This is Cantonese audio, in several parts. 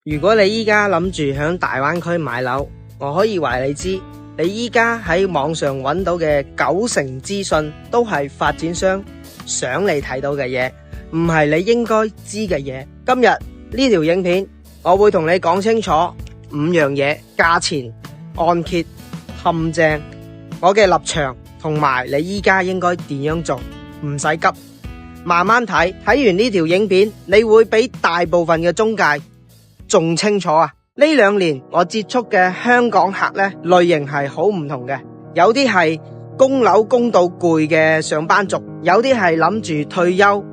如果你依家諗住響大灣區買樓，我可以話你知，你依家喺網上揾到嘅90%資訊都係發展商想你睇到嘅嘢，唔係你應該知嘅嘢。今日呢條影片我會同你講清楚5樣嘢：價錢、按揭、陷阱，我嘅立場同埋你依家應該點樣做。唔使急，慢慢睇。睇完呢條影片，你會比大部分嘅中介仲清楚啊！呢2年我接觸嘅香港客呢，類型係好唔同嘅，有啲係供樓供到攰嘅上班族，有啲係諗住退休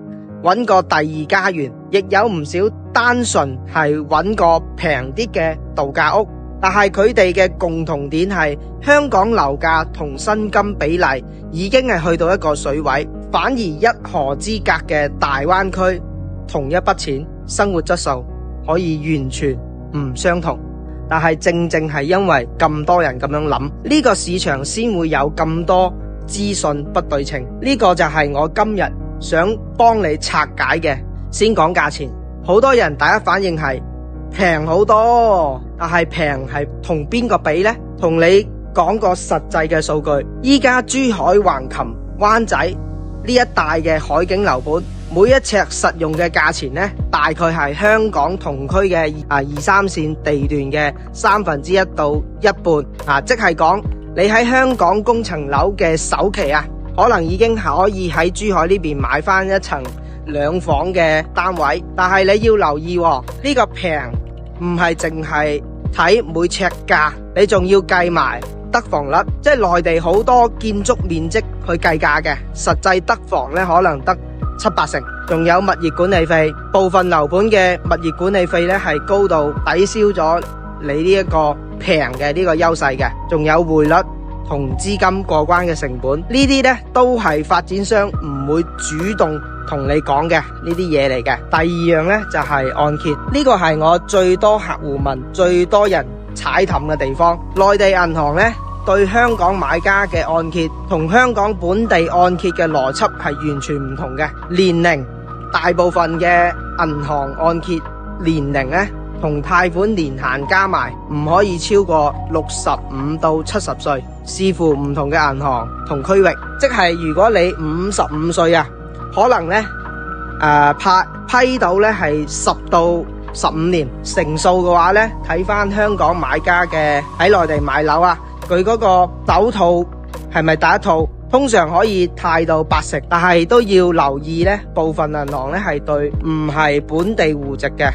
揾個第二家園，亦有唔少單純係揾個平啲嘅度假屋。但係佢哋嘅共同點係香港樓價同薪金比例已經係去到一個水位，反而一河之隔嘅大灣區同一筆錢生活質素可以完全唔相同。但係正係因為咁多人咁樣諗，呢個市場先會有咁多資訊不對稱。呢個就係我今日想幫你拆解嘅。先講價錢，好多人第一反應係平好多，但係平係同邊個比呢？同你講個實際嘅數據，依家珠海橫琴灣仔呢一帶嘅海景樓盤，每一尺實用嘅價錢呢，大概係香港同區嘅2、3線地段嘅1/3到一半即係講你喺香港供層樓嘅首期可能已經可以喺珠海呢邊買翻一層2房嘅單位。但係你要留意呢個平唔係淨係睇每尺價，你仲要計埋得房率，即係內地好多建築面積去計價嘅，實際得房呢可能得7-8成。仲有物業管理費，部分樓盤嘅物業管理費呢係高到抵消咗你呢一個平嘅呢個優勢嘅。仲有匯率同資金過關嘅成本，呢啲呢都係發展商唔會主動同你講嘅呢啲嘢嚟嘅。第2樣呢就係按揭，呢個係我最多客戶問、最多人踩氹嘅地方。內地銀行呢對香港買家嘅按揭同香港本地按揭嘅邏輯係完全唔同嘅。年齡，大部分嘅銀行按揭年齡呢同貸款年限加埋唔可以超過65到70歲，視乎唔同嘅銀行同區域。即係如果你55歲可能呢批到呢係10到15年。成數嘅話呢，睇翻香港買家嘅喺內地買樓佢嗰個首套係咪第一套，通常可以貸到80%，但係都要留意呢，部分銀行呢係對唔係本地戶籍嘅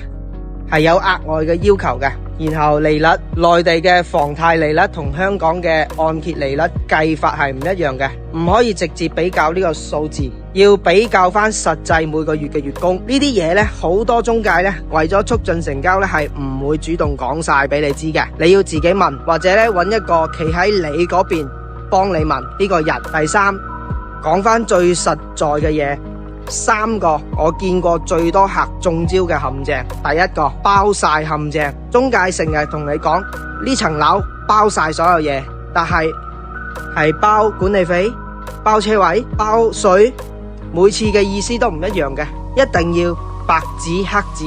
係有額外嘅要求嘅。然後利率，內地嘅房貸利率同香港嘅按揭利率計法係唔一樣嘅，唔可以直接比較呢個數字，要比較翻實際每個月嘅月供。呢啲嘢呢，好多中介呢為咗促進成交呢係唔會主動講晒俾你知嘅，你要自己問，或者呢揾一個企喺你嗰邊幫你問呢個人。第3，講翻最實在嘅嘢，3個我見過最多客中招嘅陷阱。第1個，包晒陷阱，中介成日同你講呢層樓包晒所有嘢，但係包管理費、包車位、包稅，每次嘅意思都唔一樣嘅，一定要白紙黑字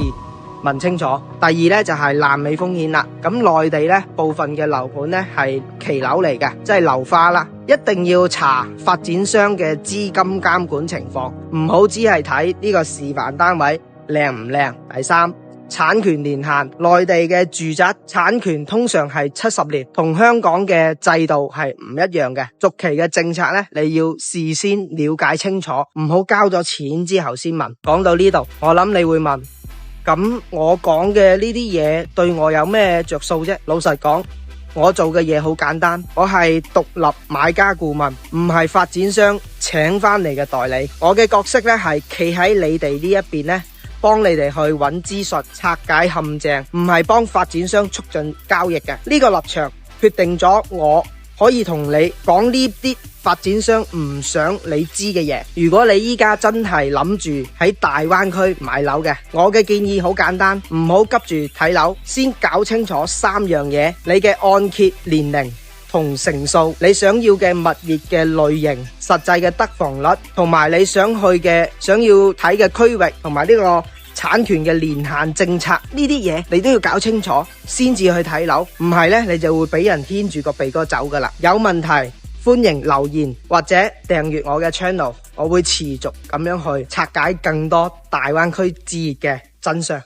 問清楚。第2呢就係爛尾風險啦。咁內地呢部分嘅樓盤呢係期樓嚟嘅，即係樓花啦，一定要查發展商嘅資金監管情況，唔好只係睇呢個示範單位靚唔靚。第3，產權年限，內地嘅住宅產權通常係70年，同香港嘅制度係唔一樣嘅。續期嘅政策呢，你要事先了解清楚，唔好交咗錢之後先問。講到呢度，我諗你會問，咁我講嘅呢啲嘢對我有咩着數啫？老實講，我做嘅嘢好簡單，我係獨立買家顧問，唔係發展商請翻嚟嘅代理。我嘅角色呢係企喺你哋呢一邊呢，幫你哋去揾資訊、拆解陷阱，唔係幫發展商促進交易嘅。呢個立場決定咗我可以同你講呢啲發展商唔想你知嘅嘢。如果你依家真係諗住喺大灣區買樓嘅，我嘅建議好簡單，唔好急住睇樓，先搞清楚3樣嘢：你嘅按揭年齡同成數，你想要嘅物業嘅類型、實際嘅得房率，同埋你想要睇嘅區域同埋呢個產權嘅年限政策呢啲嘢，你都要搞清楚先至去睇樓，唔係呢，你就會俾人牽住個鼻哥走噶啦。有問題歡迎留言或者訂閱我嘅 channel， 我會持續咁樣去拆解更多大灣區置業嘅真相。